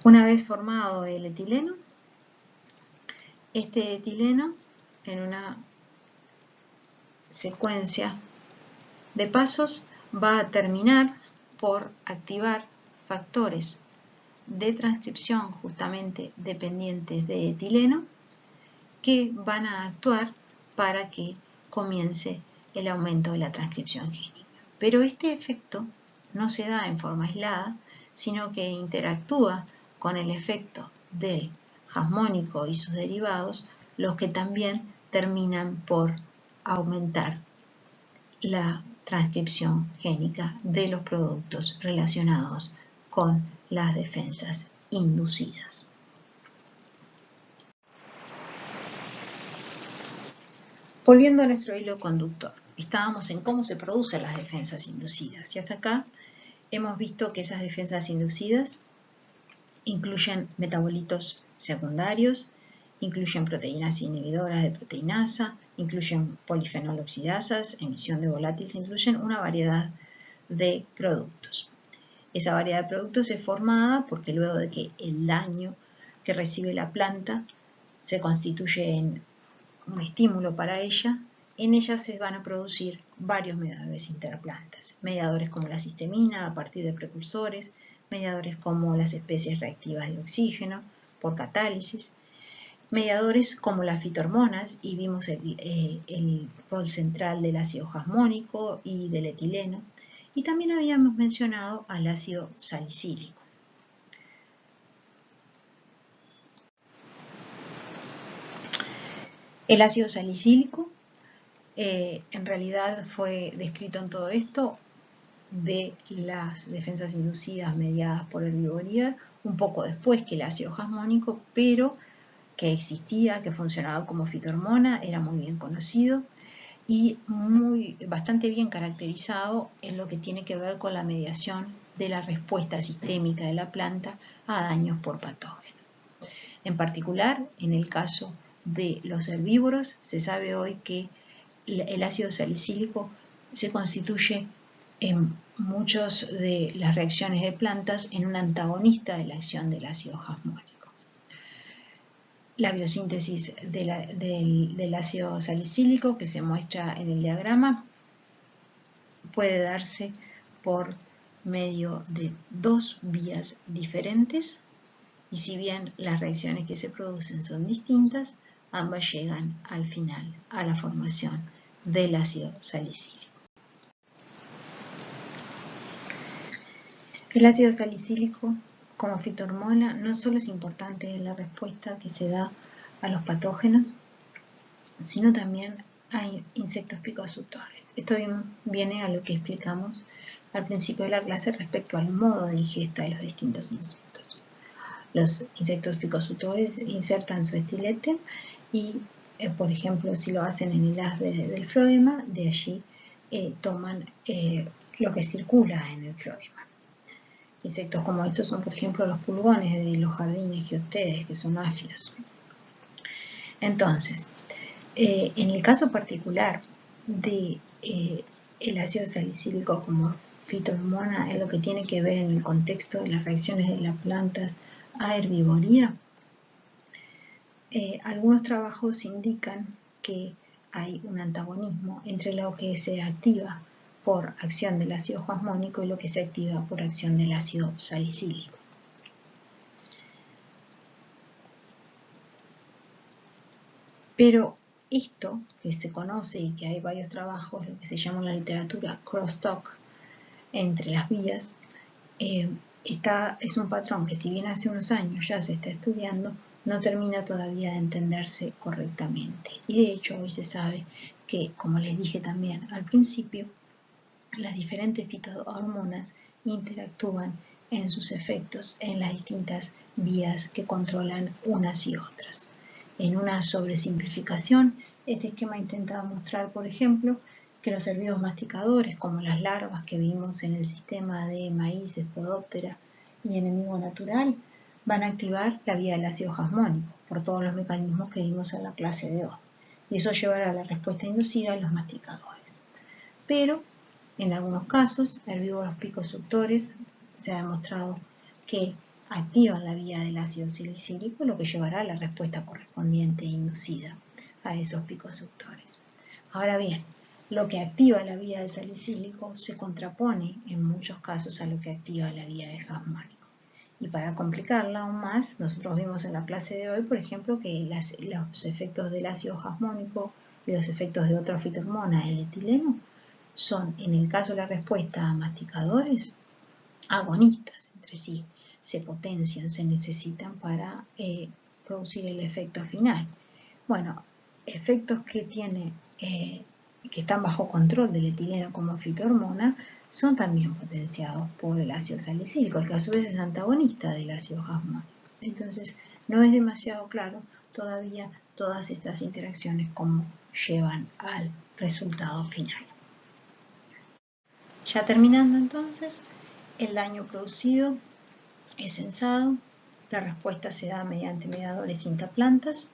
Una vez formado el etileno, este etileno en una secuencia de pasos va a terminar por activar factores de transcripción justamente dependientes de etileno que van a actuar para que comience el aumento de la transcripción génica. Pero este efecto no se da en forma aislada, sino que interactúa con el efecto del jasmónico y sus derivados, los que también terminan por aumentar la transcripción génica de los productos relacionados con las defensas inducidas. Volviendo a nuestro hilo conductor, estábamos en cómo se producen las defensas inducidas y hasta acá hemos visto que esas defensas inducidas incluyen metabolitos secundarios, incluyen proteínas inhibidoras de proteinasa, incluyen polifenol oxidasas, emisión de volátiles, incluyen una variedad de productos. Esa variedad de productos es formada porque luego de que el daño que recibe la planta se constituye en un estímulo para ella, en ella se van a producir varios mediadores interplantas, mediadores como la histamina a partir de precursores, mediadores como las especies reactivas de oxígeno por catálisis, mediadores como las fitohormonas, y vimos el rol central del ácido jasmónico y del etileno, y también habíamos mencionado al ácido salicílico. El ácido salicílico en realidad fue descrito en todo esto de las defensas inducidas mediadas por herbivoría un poco después que el ácido jasmónico, pero que existía, que funcionaba como fitohormona, era muy bien conocido y bastante bien caracterizado en lo que tiene que ver con la mediación de la respuesta sistémica de la planta a daños por patógenos. En particular, en el caso de los herbívoros, se sabe hoy que el ácido salicílico se constituye en muchas de las reacciones de plantas en un antagonista de la acción del ácido jasmónico. La biosíntesis del ácido salicílico, que se muestra en el diagrama, puede darse por medio de dos vías diferentes, y si bien las reacciones que se producen son distintas, ambas llegan al final a la formación del ácido salicílico. El ácido salicílico como fitohormona no solo es importante en la respuesta que se da a los patógenos, sino también a insectos picosuctores. Esto viene a lo que explicamos al principio de la clase respecto al modo de ingesta de los distintos insectos. Los insectos picosuctores insertan su estilete y, por ejemplo, si lo hacen en el haz del floema, de allí toman lo que circula en el floema. Insectos como estos son, por ejemplo, los pulgones de los jardines geostedes, que son áfidos. Entonces, en el caso particular de el ácido salicílico como fitohormona, en lo que tiene que ver en el contexto de las reacciones de las plantas a herbivoría, algunos trabajos indican que hay un antagonismo entre lo que se activa por acción del ácido jasmónico y lo que se activa por acción del ácido salicílico. Pero esto que se conoce y que hay varios trabajos, lo que se llama en la literatura crosstalk entre las vías, es un patrón que, si bien hace unos años ya se está estudiando, no termina todavía de entenderse correctamente. Y de hecho hoy se sabe que, como les dije también al principio, las diferentes fitohormonas interactúan en sus efectos en las distintas vías que controlan unas y otras. En una sobresimplificación, este esquema intenta mostrar, por ejemplo, que los herbívoros masticadores, como las larvas que vimos en el sistema de maíz, Spodoptera y enemigo natural, van a activar la vía del ácido jasmónico por todos los mecanismos que vimos en la clase de hoy. Y eso llevará a la respuesta inducida en los masticadores. Pero en algunos casos, herbívoros picosuctores, se ha demostrado que activan la vía del ácido salicílico, lo que llevará a la respuesta correspondiente e inducida a esos picosuctores. Ahora bien, lo que activa la vía del salicílico se contrapone en muchos casos a lo que activa la vía del jasmónico. Y para complicarla aún más, nosotros vimos en la clase de hoy, por ejemplo, que los efectos del ácido jasmónico y los efectos de otra fitohormona, el etileno, son, en el caso de la respuesta a masticadores, agonistas entre sí, se potencian, se necesitan para producir el efecto final. Bueno, efectos que están bajo control del etileno como fitohormona son también potenciados por el ácido salicílico, el que a su vez es antagonista del ácido jasmónico. Entonces, no es demasiado claro todavía todas estas interacciones cómo llevan al resultado final. Ya terminando entonces, el daño producido es censado, la respuesta se da mediante mediadores interplantas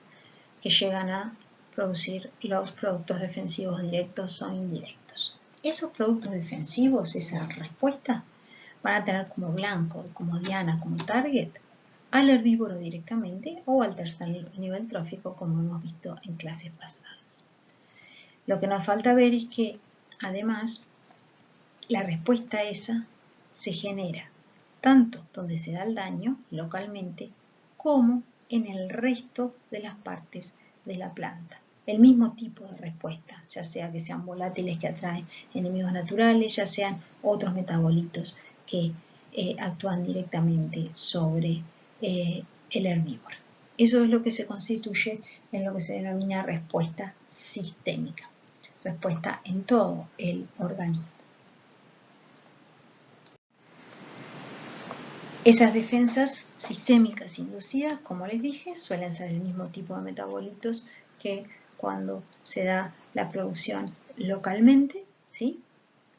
que llegan a producir los productos defensivos directos o indirectos. Esos productos defensivos, esa respuesta, van a tener como blanco, como diana, como target al herbívoro directamente o al tercer nivel trófico, como hemos visto en clases pasadas. Lo que nos falta ver es que, además, la respuesta esa se genera tanto donde se da el daño localmente como en el resto de las partes de la planta. El mismo tipo de respuesta, ya sea que sean volátiles que atraen enemigos naturales, ya sean otros metabolitos que actúan directamente sobre el herbívoro. Eso es lo que se constituye en lo que se denomina respuesta sistémica, respuesta en todo el organismo. Esas defensas sistémicas inducidas, como les dije, suelen ser el mismo tipo de metabolitos que cuando se da la producción localmente, ¿sí?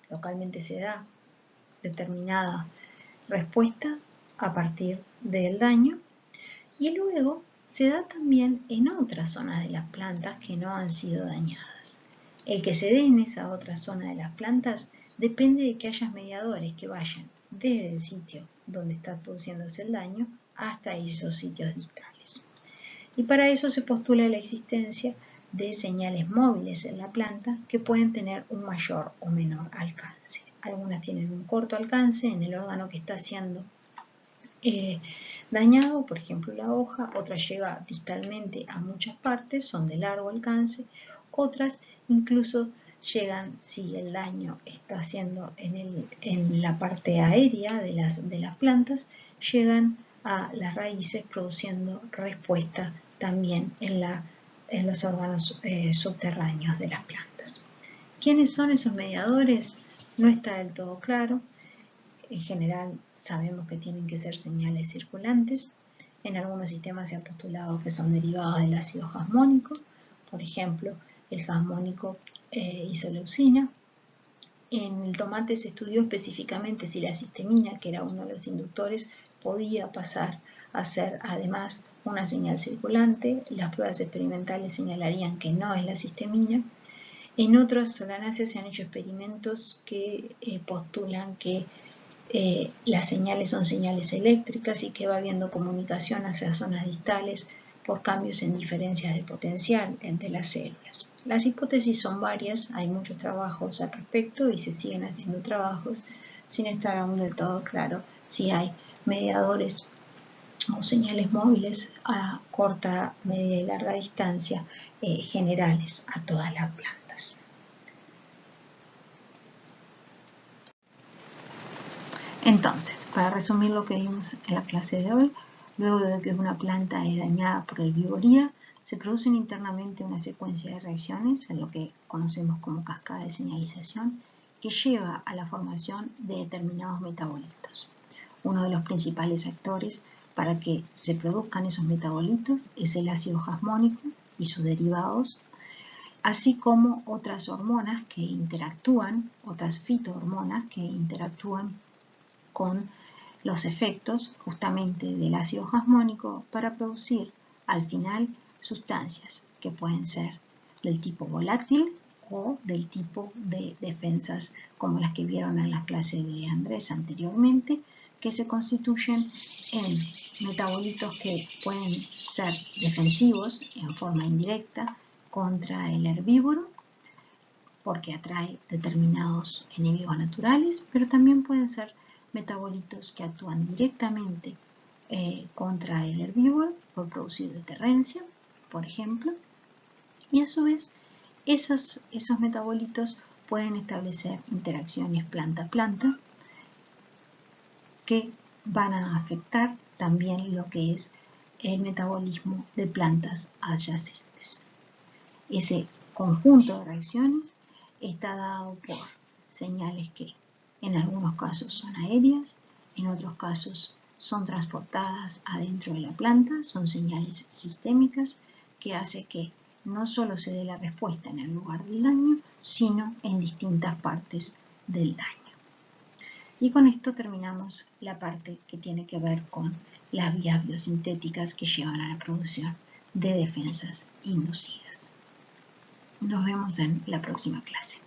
Localmente se da determinada respuesta a partir del daño y luego se da también en otras zonas de las plantas que no han sido dañadas. El que se dé en esa otra zona de las plantas depende de que haya mediadores que vayan desde el sitio donde está produciéndose el daño hasta esos sitios distales. Y para eso se postula la existencia de señales móviles en la planta que pueden tener un mayor o menor alcance. Algunas tienen un corto alcance en el órgano que está siendo dañado, por ejemplo la hoja, otras llega distalmente a muchas partes, son de largo alcance, otras incluso llegan, si el daño está haciendo en la parte aérea de las plantas, llegan a las raíces produciendo respuesta también en los órganos subterráneos de las plantas. ¿Quiénes son esos mediadores? No está del todo claro. En general sabemos que tienen que ser señales circulantes. En algunos sistemas se ha postulado que son derivados del ácido jasmónico, por ejemplo, el jasmónico isoleucina. En el tomate se estudió específicamente si la cistemina, que era uno de los inductores, podía pasar a ser además una señal circulante. Las pruebas experimentales señalarían que no es la cistemina. En otras solanáceas se han hecho experimentos que postulan que las señales son señales eléctricas y que va habiendo comunicación hacia zonas distales por cambios en diferencias de potencial entre las células. Las hipótesis son varias, hay muchos trabajos al respecto y se siguen haciendo trabajos sin estar aún del todo claro si hay mediadores o señales móviles a corta, media y larga distancia generales a todas las plantas. Entonces, para resumir lo que vimos en la clase de hoy, luego de que una planta es dañada por herbivoría, se producen internamente una secuencia de reacciones, en lo que conocemos como cascada de señalización, que lleva a la formación de determinados metabolitos. Uno de los principales actores para que se produzcan esos metabolitos es el ácido jasmónico y sus derivados, así como otras hormonas que interactúan, otras fitohormonas que interactúan con los efectos justamente del ácido jasmónico para producir al final sustancias que pueden ser del tipo volátil o del tipo de defensas como las que vieron en la clase de Andrés anteriormente, que se constituyen en metabolitos que pueden ser defensivos en forma indirecta contra el herbívoro porque atrae determinados enemigos naturales, pero también pueden ser metabolitos que actúan directamente contra el herbívoro por producir deterrencia, por ejemplo, y a su vez esos metabolitos pueden establecer interacciones planta-planta que van a afectar también lo que es el metabolismo de plantas adyacentes. Ese conjunto de reacciones está dado por señales que en algunos casos son aéreas, en otros casos son transportadas adentro de la planta, son señales sistémicas que hace que no solo se dé la respuesta en el lugar del daño, sino en distintas partes del daño. Y con esto terminamos la parte que tiene que ver con las vías biosintéticas que llevan a la producción de defensas inducidas. Nos vemos en la próxima clase.